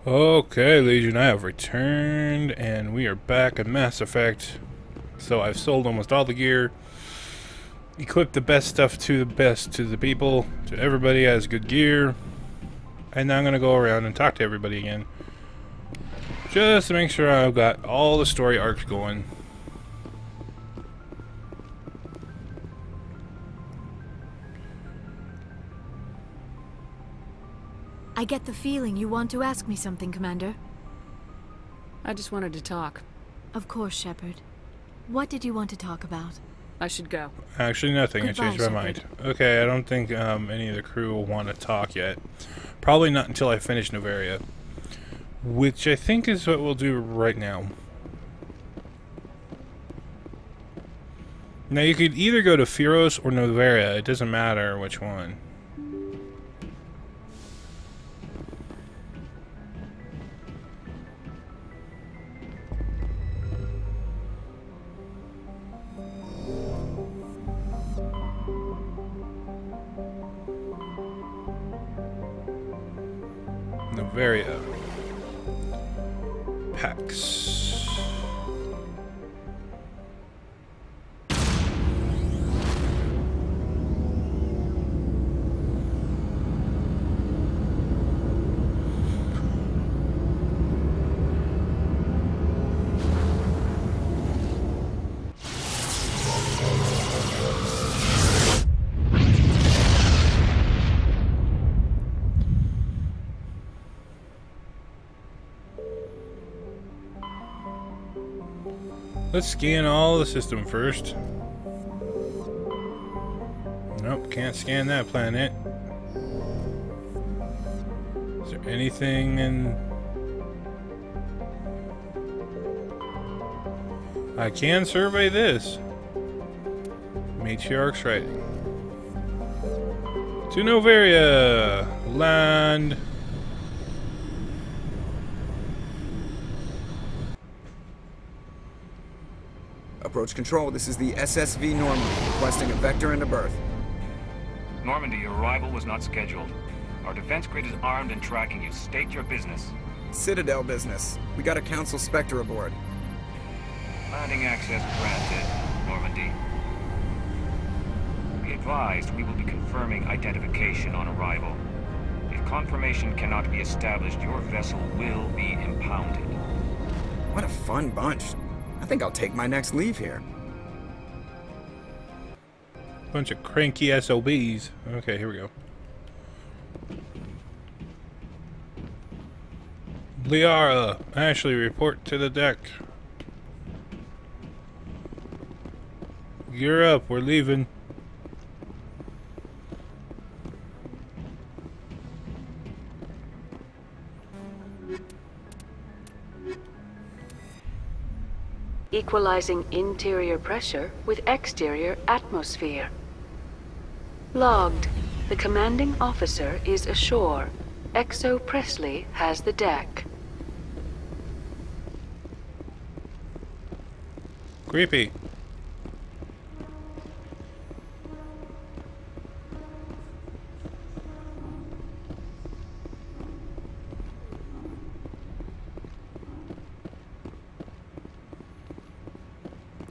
Okay, Legion, I have returned, and we are back at Mass Effect. So I've sold almost all the gear, equipped the best stuff to the people, to everybody has good gear, and now I'm going to go around and talk to everybody again. Just to make sure I've got all the story arcs going. I get the feeling you want to ask me something, Commander. I just wanted to talk. Of course, Shepard. What did you want to talk about? I should go. Actually, nothing. Goodbye, I changed my mind. Okay, I don't think any of the crew will want to talk yet. Probably not until I finish Noveria. Which I think is what we'll do right now. Now, you could either go to Firos or Noveria. It doesn't matter which one. Noveria. Pax. Let's scan all the system first. Nope, can't scan that planet. Is there anything in... I can survey this. Matriarch's writing. To Noveria! Land... Approach control, this is the SSV Normandy, requesting a vector into berth. Normandy, your arrival was not scheduled. Our defense grid is armed and tracking you. State your business. Citadel business. We got a Council Spectre aboard. Landing access granted, Normandy. Be advised, we will be confirming identification on arrival. If confirmation cannot be established, your vessel will be impounded. What a fun bunch. I think I'll take my next leave here. Bunch of cranky SOBs. Okay, here we go. Liara, Ashley, report to the deck. Gear up, we're leaving. Equalizing interior pressure with exterior atmosphere. Logged. The commanding officer is ashore. Exo Presley has the deck. Creepy.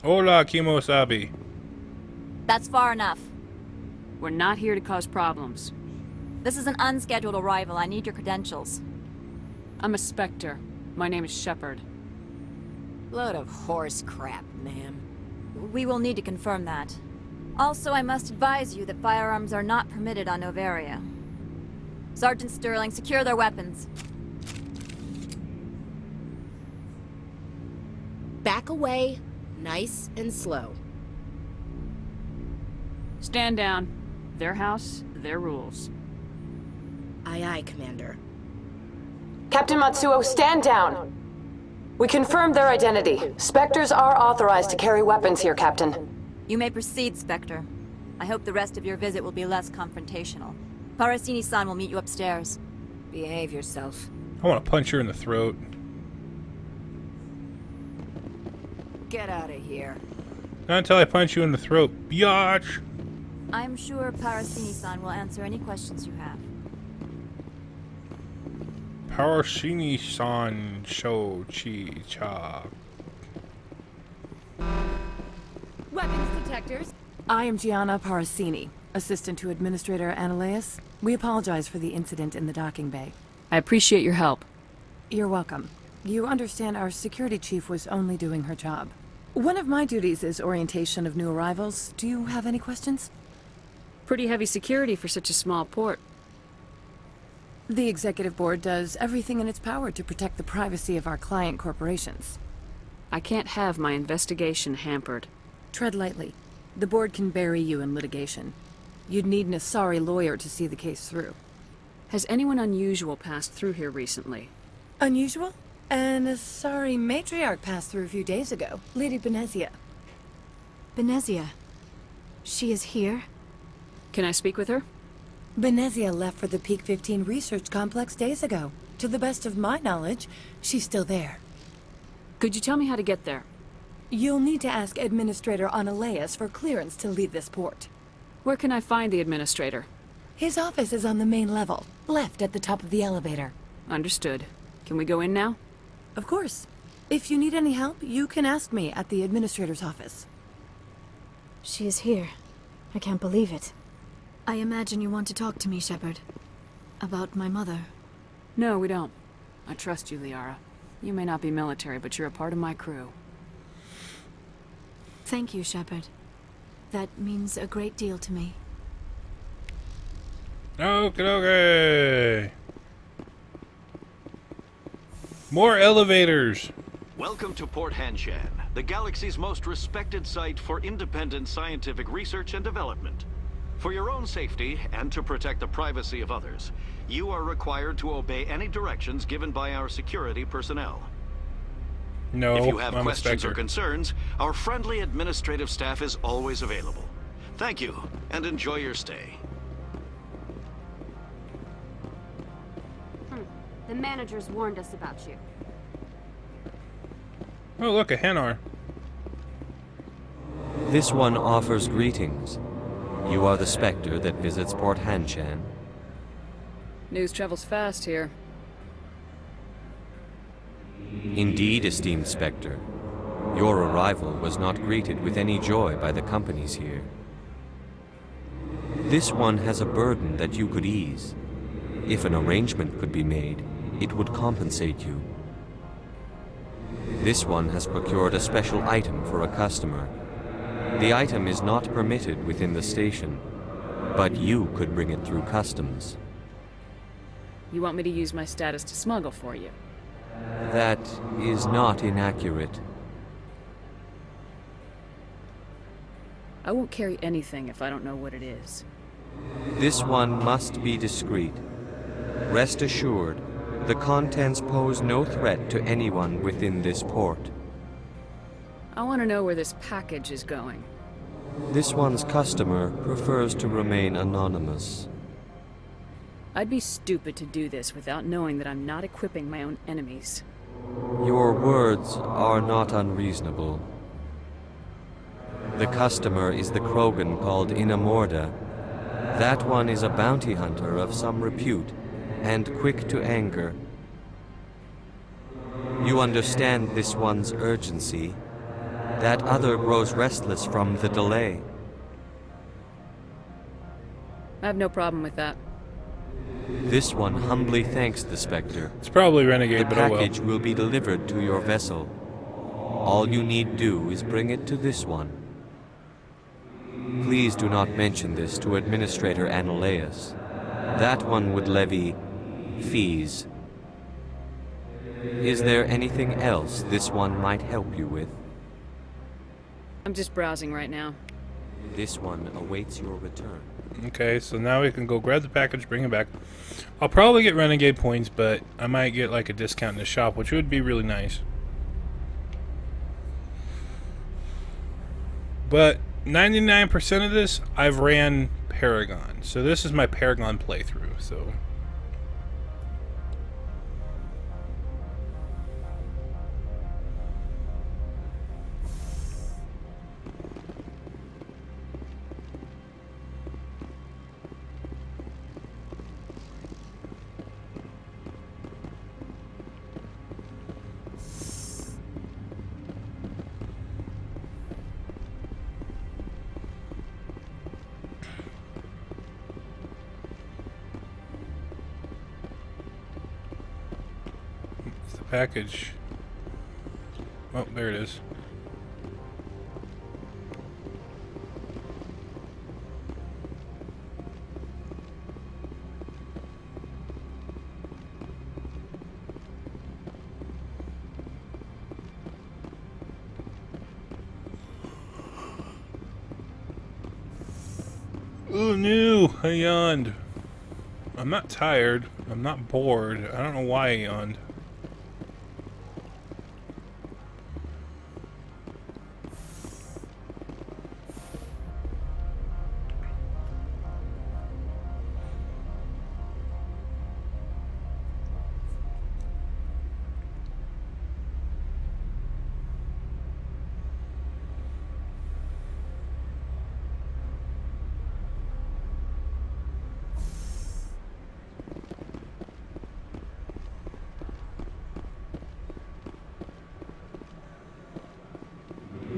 Hola, Kimosabi. That's far enough. We're not here to cause problems. This is an unscheduled arrival. I need your credentials. I'm a Spectre. My name is Shepard. Load of horse crap, ma'am. We will need to confirm that. Also, I must advise you that firearms are not permitted on Noveria. Sergeant Sterling, secure their weapons. Back away, nice and slow. Stand down. Their house, their rules. Aye, aye, Commander. Captain Matsuo, stand down! We confirmed their identity. Spectres are authorized to carry weapons here, Captain. You may proceed, Spectre. I hope the rest of your visit will be less confrontational. Parasini-san will meet you upstairs. Behave yourself. I want to punch her in the throat. Get out of here. Not until I punch you in the throat. Biatch! I'm sure Parasini-san will answer any questions you have. Parashini-san Sho Chi Cha. Weapons detectors. I am Gianna Parasini, assistant to Administrator Analeas. We apologize for the incident in the docking bay. I appreciate your help. You're welcome. You understand our security chief was only doing her job. One of my duties is orientation of new arrivals. Do you have any questions? Pretty heavy security for such a small port. The executive board does everything in its power to protect the privacy of our client corporations. I can't have my investigation hampered. Tread lightly. The board can bury you in litigation. You'd need an Asari lawyer to see the case through. Has anyone unusual passed through here recently? Unusual? An Asari matriarch passed through a few days ago. Lady Benezia. Benezia. She is here? Can I speak with her? Benezia left for the Peak 15 research complex days ago. To the best of my knowledge, she's still there. Could you tell me how to get there? You'll need to ask Administrator Analeas for clearance to leave this port. Where can I find the administrator? His office is on the main level, left at the top of the elevator. Understood. Can we go in now? Of course. If you need any help, you can ask me at the administrator's office. She is here. I can't believe it. I imagine you want to talk to me, Shepard. About my mother. No, we don't. I trust you, Liara. You may not be military, but you're a part of my crew. Thank you, Shepard. That means a great deal to me. Okay. More elevators. Welcome to Port Hanshan, the galaxy's most respected site for independent scientific research and development. For your own safety, and to protect the privacy of others, you are required to obey any directions given by our security personnel. No, if you have I'm a questions or Spectre. concerns, our friendly administrative staff is always available. Thank you, and enjoy your stay. The managers warned us about you. Oh, look, a Hanar. This one offers greetings. You are the Spectre that visits Port Hanshan. News travels fast here. Indeed, esteemed Spectre. Your arrival was not greeted with any joy by the companies here. This one has a burden that you could ease. If an arrangement could be made, it would compensate you. This one has procured a special item for a customer. The item is not permitted within the station, but you could bring it through customs. You want me to use my status to smuggle for you? That is not inaccurate. I won't carry anything if I don't know what it is. This one must be discreet. Rest assured, the contents pose no threat to anyone within this port. I want to know where this package is going. This one's customer prefers to remain anonymous. I'd be stupid to do this without knowing that I'm not equipping my own enemies. Your words are not unreasonable. The customer is the Krogan called Inamorda. That one is a bounty hunter of some repute, and quick to anger. You understand this one's urgency. That other grows restless from the delay. I have no problem with that. This one humbly thanks the Spectre. It's probably Renegade, The but oh well. package will be delivered to your vessel. All you need do is bring it to this one. Please do not mention this to Administrator Analeas. That one would levy fees. Is there anything else this one might help you with? I'm just browsing right now. This one awaits your return. Okay, so now we can go grab the package, bring it back. I'll probably get Renegade points, but I might get like a discount in the shop, which would be really nice. But 99% of this, I've ran Paragon. So this is my Paragon playthrough, so... the package? Oh, there it is. Oh no, I yawned. I'm not tired. I'm not bored. I don't know why I yawned.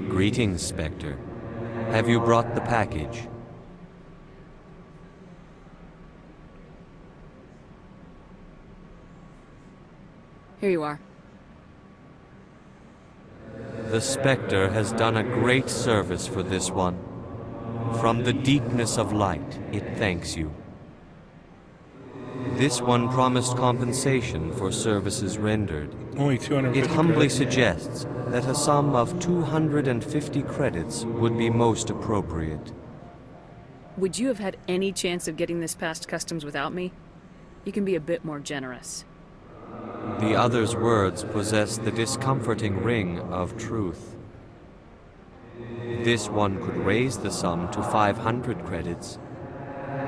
Greetings, Spectre. Have you brought the package? Here you are. The Spectre has done a great service for this one. From the deepness of light, it thanks you. This one promised compensation for services rendered. Only 250 It humbly credits. suggests that a sum of 250 credits would be most appropriate. Would you have had any chance of getting this past customs without me? You can be a bit more generous. The other's words possess the discomforting ring of truth. This one could raise the sum to 500 credits.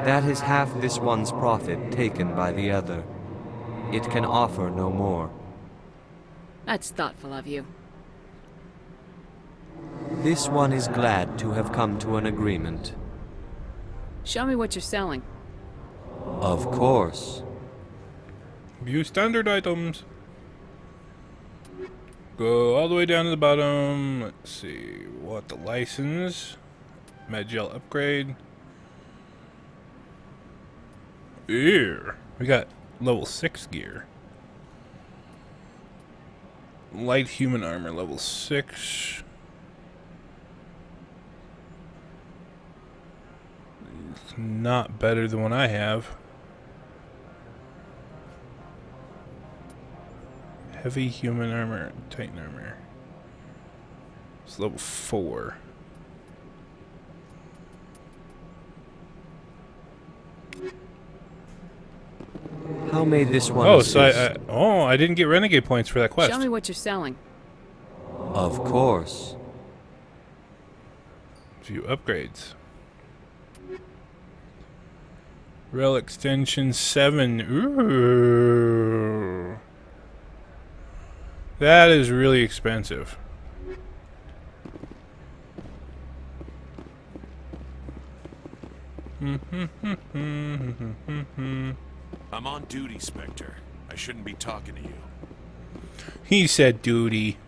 That is half this one's profit taken by the other. It can offer no more. That's thoughtful of you. This one is glad to have come to an agreement. Show me what you're selling. Of course. View standard items. Go all the way down to the bottom. Let's see. What the license? Medgel upgrade. Here. We got level 6 gear. Light human armor level 6. It's not better than what I have. Heavy human armor, Titan armor. It's level 4. How may this one Oh, assist? so I didn't get renegade points for that quest. Show me what you're selling. Of course. View upgrades. Rail extension 7. Ooh. That is really expensive. I'm on duty, Spectre. I shouldn't be talking to you. He said duty.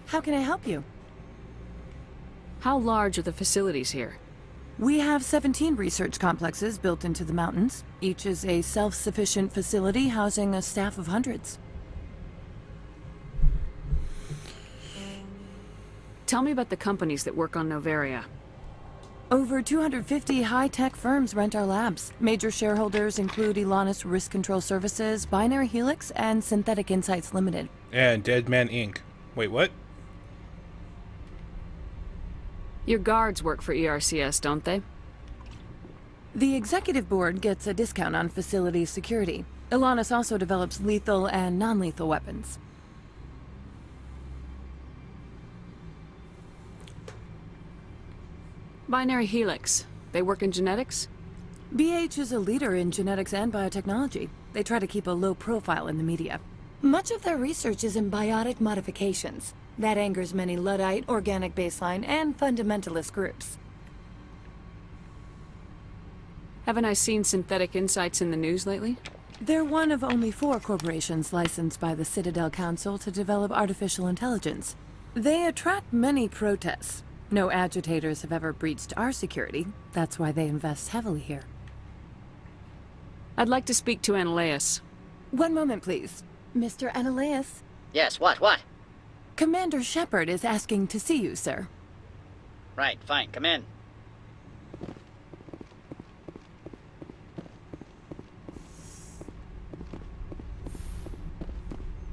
How can I help you? How large are the facilities here? We have 17 research complexes built into the mountains. Each is a self-sufficient facility housing a staff of hundreds. Tell me about the companies that work on Noveria. Over 250 high-tech firms rent our labs. Major shareholders include Elanus Risk Control Services, Binary Helix, and Synthetic Insights Limited. And Dead Man Inc. Wait, what? Your guards work for ERCS, don't they? The executive board gets a discount on facility security. Elanus also develops lethal and non-lethal weapons. Binary Helix. They work in genetics? BH is a leader in genetics and biotechnology. They try to keep a low profile in the media. Much of their research is in biotic modifications. That angers many Luddite, organic baseline, and fundamentalist groups. Haven't I seen Synthetic Insights in the news lately? They're one of only 4 corporations licensed by the Citadel Council to develop artificial intelligence. They attract many protests. No agitators have ever breached our security. That's why they invest heavily here. I'd like to speak to Analeas. One moment, please. Mr. Analeas? Yes, what? Commander Shepard is asking to see you, sir. Right, fine, come in.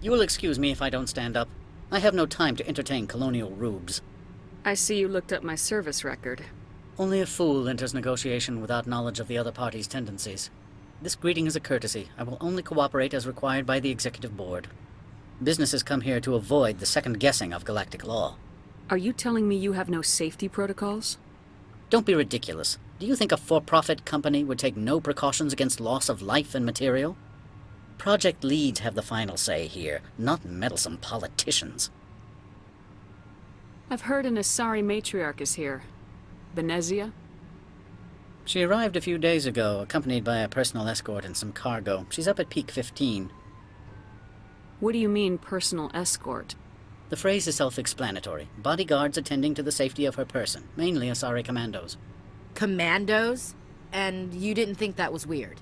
You will excuse me if I don't stand up. I have no time to entertain colonial rubes. I see you looked up my service record. Only a fool enters negotiation without knowledge of the other party's tendencies. This greeting is a courtesy. I will only cooperate as required by the Executive Board. Businesses come here to avoid the second guessing of galactic law. Are you telling me you have no safety protocols? Don't be ridiculous. Do you think a for-profit company would take no precautions against loss of life and material? Project leads have the final say here, not meddlesome politicians. I've heard an Asari matriarch is here. Benezia? She arrived a few days ago, accompanied by a personal escort and some cargo. She's up at peak 15. What do you mean, personal escort? The phrase is self-explanatory. Bodyguards attending to the safety of her person, mainly Asari commandos. Commandos? And you didn't think that was weird?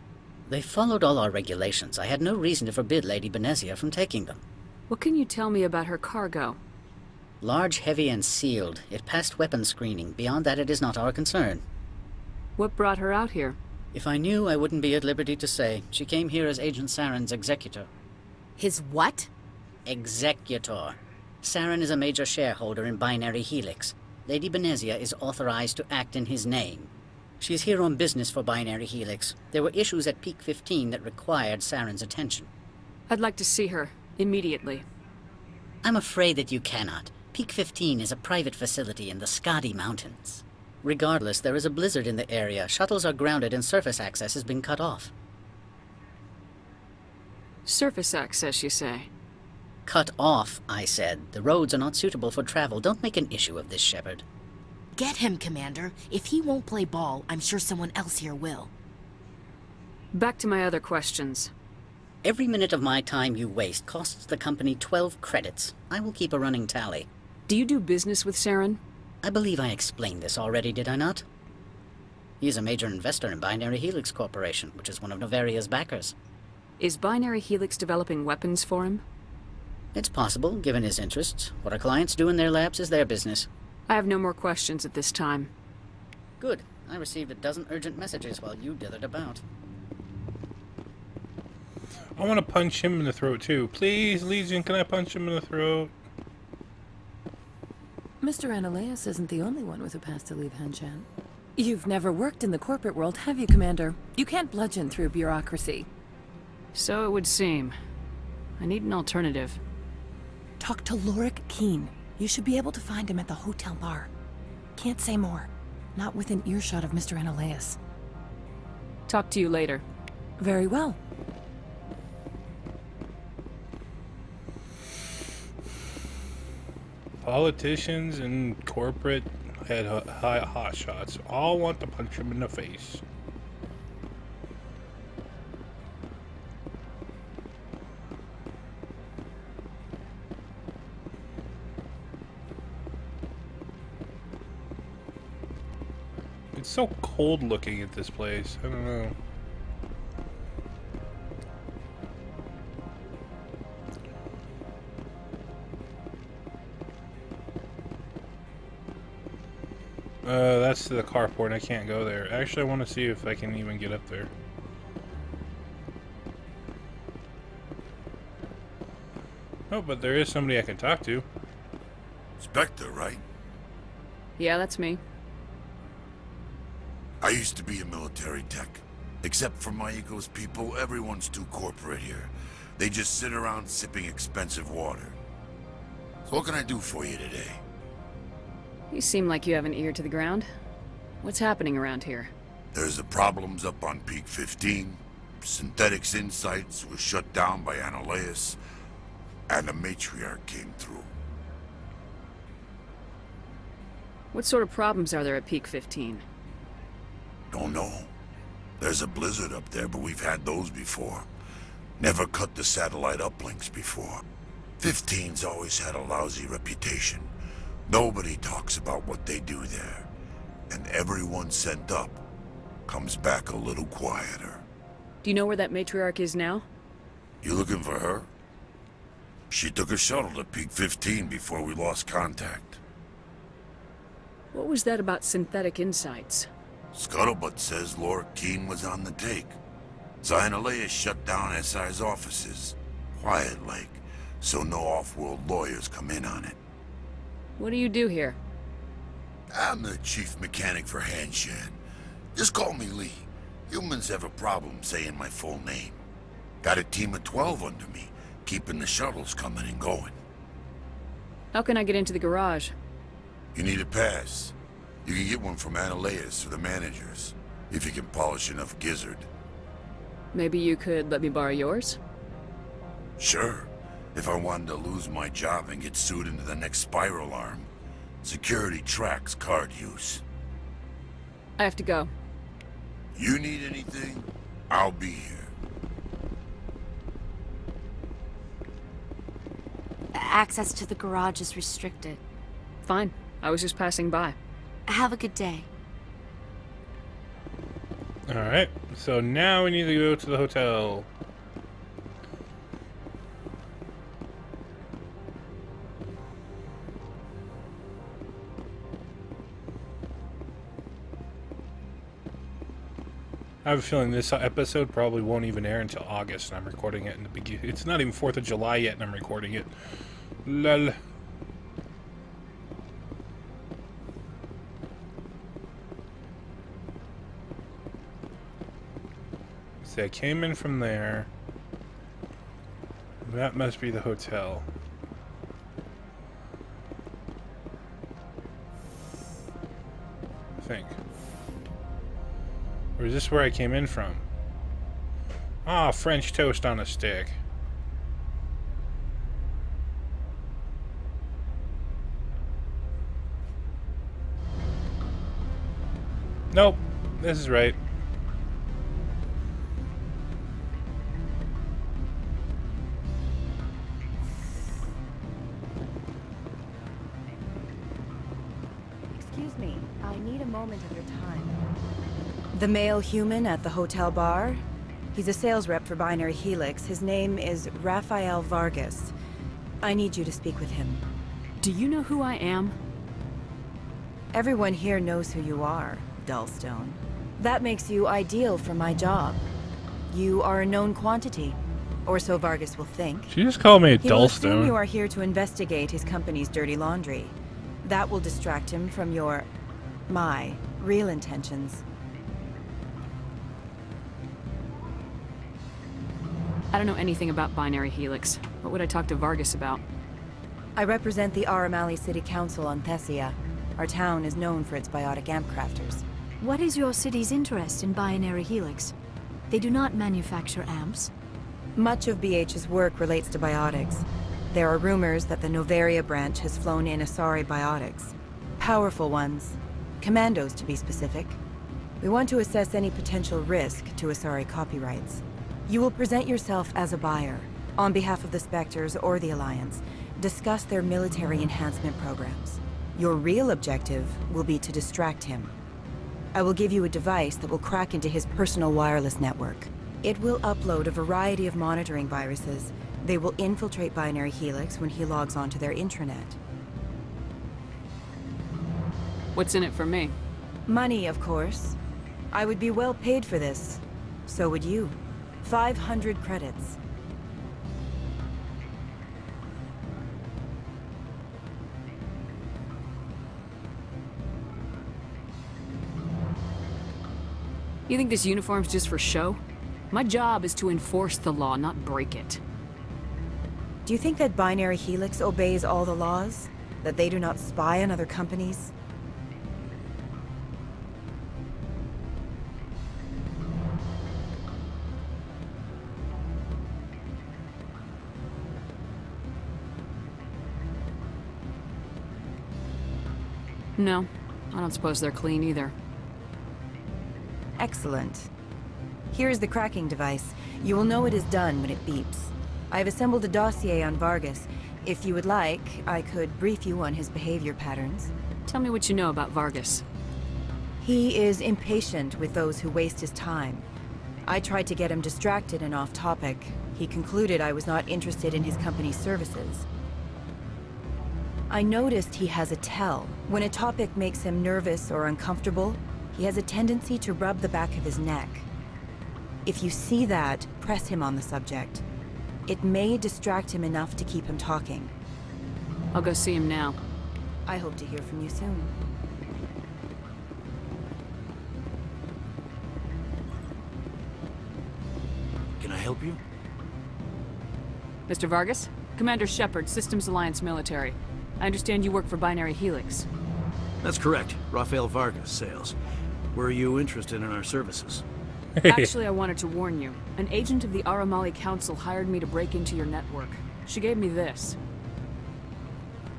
They followed all our regulations. I had no reason to forbid Lady Benezia from taking them. What can you tell me about her cargo? Large, heavy, and sealed. It passed weapons screening. Beyond that, it is not our concern. What brought her out here? If I knew, I wouldn't be at liberty to say. She came here as Agent Saren's executor. His what? Executor. Saren is a major shareholder in Binary Helix. Lady Benezia is authorized to act in his name. She is here on business for Binary Helix. There were issues at Peak 15 that required Saren's attention. I'd like to see her, immediately. I'm afraid that you cannot. Peak 15 is a private facility in the Skadi Mountains. Regardless, there is a blizzard in the area. Shuttles are grounded and surface access has been cut off. Surface access, you say? Cut off, I said. The roads are not suitable for travel. Don't make an issue of this, Shepard. Get him, Commander. If he won't play ball, I'm sure someone else here will. Back to my other questions. Every minute of my time you waste costs the company 12 credits. I will keep a running tally. Do you do business with Saren? I believe I explained this already, did I not? He is a major investor in Binary Helix Corporation, which is one of Noveria's backers. Is Binary Helix developing weapons for him? It's possible, given his interests. What our clients do in their labs is their business. I have no more questions at this time. Good. I received a dozen urgent messages while you dithered about. I want to punch him in the throat, too. Please, Legion, can I punch him in the throat? Mr. Analeas isn't the only one with a past to leave Hanshan. You've never worked in the corporate world, have you, Commander? You can't bludgeon through bureaucracy. So it would seem. I need an alternative. Talk to Lorik Keen. You should be able to find him at the hotel bar. Can't say more. Not within earshot of Mr. Analeas. Talk to you later. Very well. Politicians and corporate head hot shots all want to punch him in the face. It's so cold looking at this place. I don't know. That's the carport. I can't go there. Actually, I want to see if I can even get up there. Oh, but there is somebody I can talk to. Spectre, right? Yeah, that's me. I used to be a military tech. Except for my ego's people, everyone's too corporate here. They just sit around sipping expensive water. So what can I do for you today? You seem like you have an ear to the ground. What's happening around here? There's the problems up on Peak 15. Synthetics Insights was shut down by Analeas. And the matriarch came through. What sort of problems are there at Peak 15? Don't know. There's a blizzard up there, but we've had those before. Never cut the satellite uplinks before. 15's always had a lousy reputation. Nobody talks about what they do there. And everyone sent up comes back a little quieter. Do you know where that matriarch is now? You looking for her? She took a shuttle to Peak 15 before we lost contact. What was that about synthetic insights? Scuttlebutt says Laura Keene was on the take. Xynaleia shut down SI's offices, quiet-like, so no off-world lawyers come in on it. What do you do here? I'm the chief mechanic for Hanshan. Just call me Lee. Humans have a problem saying my full name. Got a team of 12 under me, keeping the shuttles coming and going. How can I get into the garage? You need a pass. You can get one from Analeas or the managers, if you can polish enough gizzard. Maybe you could let me borrow yours? Sure, if I wanted to lose my job and get sued into the next spiral arm. Security tracks card use. I have to go. You need anything? I'll be here. Access to the garage is restricted. Fine. I was just passing by. Have a good day. Alright, so now we need to go to the hotel. I have a feeling this episode probably won't even air until August, and I'm recording it in the beginning. It's not even 4th of July yet, and I'm recording it. Lol. See, I came in from there. That must be the hotel. I think. Or is this where I came in from? Ah, French toast on a stick. Nope, this is right. Excuse me, I need a moment of your time. The male human at the hotel bar? He's a sales rep for Binary Helix. His name is Rafael Vargas. I need you to speak with him. Do you know who I am? Everyone here knows who you are, Dullstone. That makes you ideal for my job. You are a known quantity, or so Vargas will think. She just called me a He will assume Dullstone. you are here to investigate his company's dirty laundry. That will distract him from my real intentions. I don't know anything about Binary Helix. What would I talk to Vargas about? I represent the Aramali City Council on Thessia. Our town is known for its biotic amp crafters. What is your city's interest in Binary Helix? They do not manufacture amps. Much of BH's work relates to biotics. There are rumors that the Noveria branch has flown in Asari biotics. Powerful ones. Commandos, to be specific. We want to assess any potential risk to Asari copyrights. You will present yourself as a buyer, on behalf of the Spectres or the Alliance. Discuss their military enhancement programs. Your real objective will be to distract him. I will give you a device that will crack into his personal wireless network. It will upload a variety of monitoring viruses. They will infiltrate Binary Helix when he logs onto their intranet. What's in it for me? Money, of course. I would be well paid for this. So would you. 500 credits. You think this uniform's just for show? My job is to enforce the law, not break it. Do you think that Binary Helix obeys all the laws? That they do not spy on other companies? No, I don't suppose they're clean either. Excellent. Here's the cracking device. You will know it is done when it beeps. I've assembled a dossier on Vargas. If you would like, I could brief you on his behavior patterns. Tell me what you know about Vargas. He is impatient with those who waste his time. I tried to get him distracted and off topic. He concluded I was not interested in his company's services. I noticed he has a tell. When a topic makes him nervous or uncomfortable, he has a tendency to rub the back of his neck. If you see that, press him on the subject. It may distract him enough to keep him talking. I'll go see him now. I hope to hear from you soon. Can I help you? Mr. Vargas? Commander Shepard, Systems Alliance Military. I understand you work for Binary Helix. That's correct. Rafael Vargas, sales. Were you interested in our services? Actually, I wanted to warn you. An agent of the Aramali Council hired me to break into your network. She gave me this.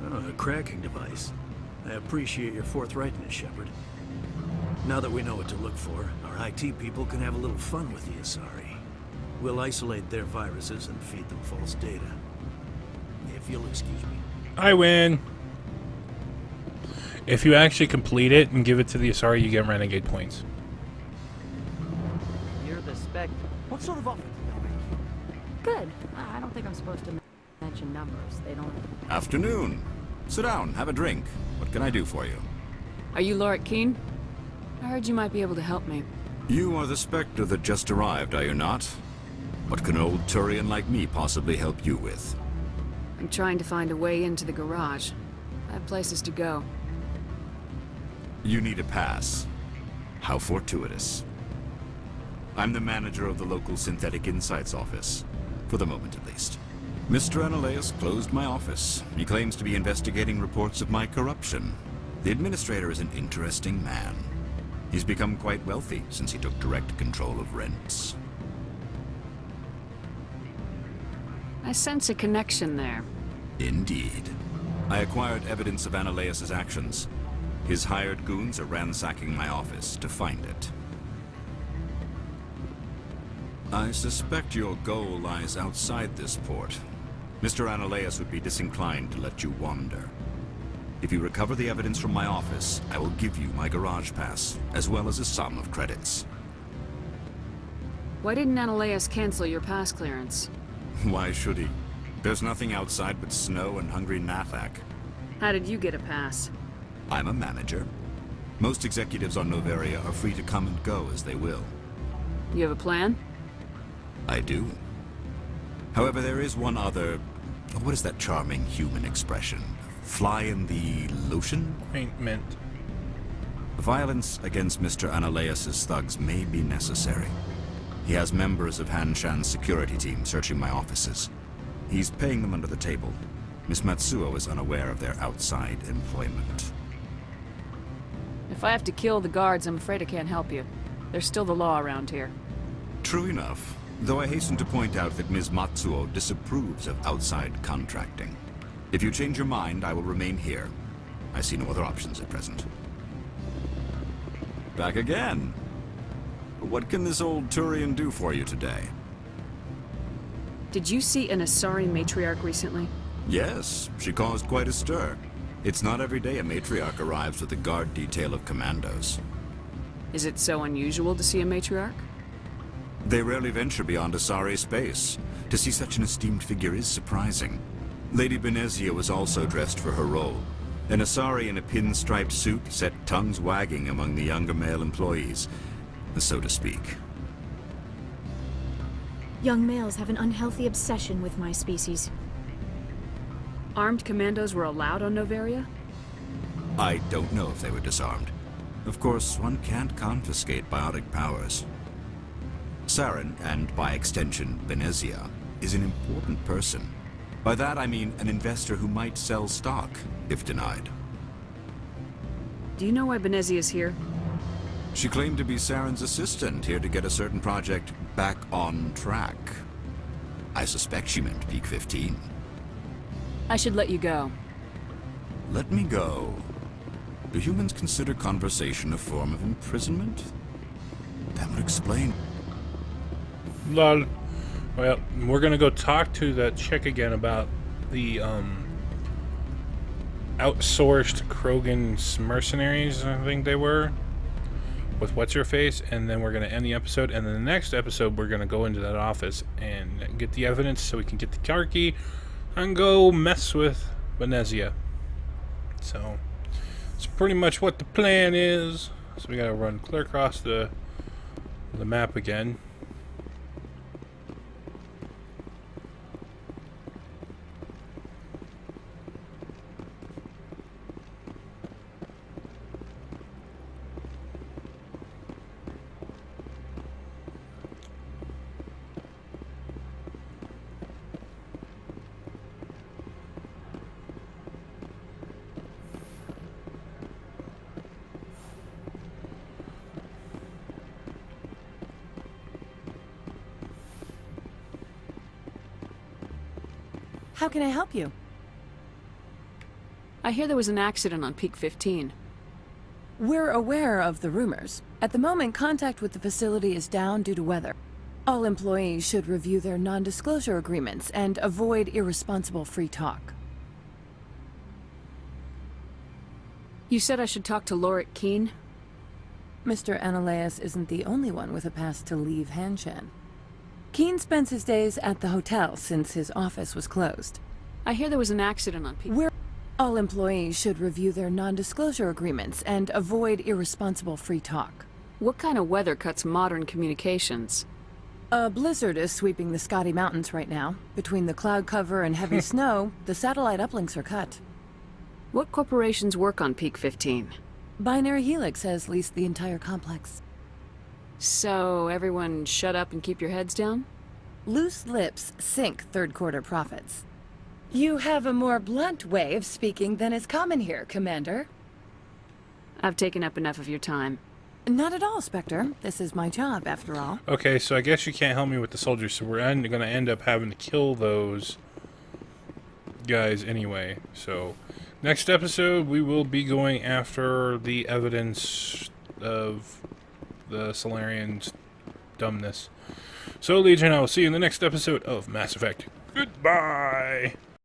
Oh, a cracking device. I appreciate your forthrightness, Shepard. Now that we know what to look for, our IT people can have a little fun with the Asari. We'll isolate their viruses and feed them false data. If you'll excuse me. I win. If you actually complete it and give it to the Asari, you get renegade points. You're the Spectre. What sort of offer did they make you? Good. I don't think I'm supposed to mention numbers. They don't... Afternoon. Sit down, have a drink. What can I do for you? Are you Lorik Keen? I heard you might be able to help me. You are the Spectre that just arrived, are you not? What can an old Turian like me possibly help you with? I'm trying to find a way into the garage. I have places to go. You need a pass. How fortuitous. I'm the manager of the local Synthetic Insights office. For the moment, at least. Mr. Analeus closed my office. He claims to be investigating reports of my corruption. The administrator is an interesting man. He's become quite wealthy since he took direct control of rents. I sense a connection there. Indeed. I acquired evidence of Analeus' actions. His hired goons are ransacking my office to find it. I suspect your goal lies outside this port. Mr. Analeus would be disinclined to let you wander. If you recover the evidence from my office, I will give you my garage pass, as well as a sum of credits. Why didn't Analeus cancel your pass clearance? Why should he? There's nothing outside but snow and hungry Nathak. How did you get a pass? I'm a manager. Most executives on Noveria are free to come and go as they will. You have a plan? I do. However, there is one other... What is that charming human expression? Fly in the lotion? Ointment. Violence against Mr. Analeus' thugs may be necessary. He has members of Hanshan's security team searching my offices. He's paying them under the table. Miss Matsuo is unaware of their outside employment. If I have to kill the guards, I'm afraid I can't help you. There's still the law around here. True enough, though I hasten to point out that Ms. Matsuo disapproves of outside contracting. If you change your mind, I will remain here. I see no other options at present. Back again. What can this old Turian do for you today? Did you see an Asari matriarch recently? Yes, she caused quite a stir. It's not every day a matriarch arrives with a guard detail of commandos. Is it so unusual to see a matriarch? They rarely venture beyond Asari space. To see such an esteemed figure is surprising. Lady Benezia was also dressed for her role. An Asari in a pinstriped suit set tongues wagging among the younger male employees, so to speak. Young males have an unhealthy obsession with my species. Armed commandos were allowed on Noveria? I don't know if they were disarmed. Of course, one can't confiscate biotic powers. Saren, and by extension, Benezia, is an important person. By that I mean an investor who might sell stock, if denied. Do you know why Benezia is here? She claimed to be Saren's assistant, here to get a certain project back on track. I suspect she meant Peak 15. I should let you go. Let me go. Do humans consider conversation a form of imprisonment? That would explain... Lol. Well, we're gonna go talk to that chick again about the outsourced Krogan's mercenaries, I think they were, with what's-her-face, and then we're gonna end the episode, and then the next episode we're gonna go into that office and get the evidence so we can get the car key and go mess with Venezia. So it's pretty much what the plan is. So we gotta run clear across the map again. How can I help you? I hear there was an accident on Peak 15. We're aware of the rumors. At the moment, contact with the facility is down due to weather. All employees should review their non-disclosure agreements and avoid irresponsible free talk. You said I should talk to Lorik Keene? Mr. Ananias isn't the only one with a pass to leave Hanshan. Keene spends his days at the hotel since his office was closed. I hear there was an accident on Peak... All employees should review their non-disclosure agreements and avoid irresponsible free talk. What kind of weather cuts modern communications? A blizzard is sweeping the Scotty Mountains right now. Between the cloud cover and heavy snow, the satellite uplinks are cut. What corporations work on Peak 15? Binary Helix has leased the entire complex. So, everyone shut up and keep your heads down? Loose lips sink third-quarter profits. You have a more blunt way of speaking than is common here, Commander. I've taken up enough of your time. Not at all, Spectre. This is my job, after all. Okay, so I guess you can't help me with the soldiers, so we're going to end up having to kill those guys anyway. So, next episode, we will be going after the evidence of the Solarians' dumbness. So, Legion, I will see you in the next episode of Mass Effect. Goodbye!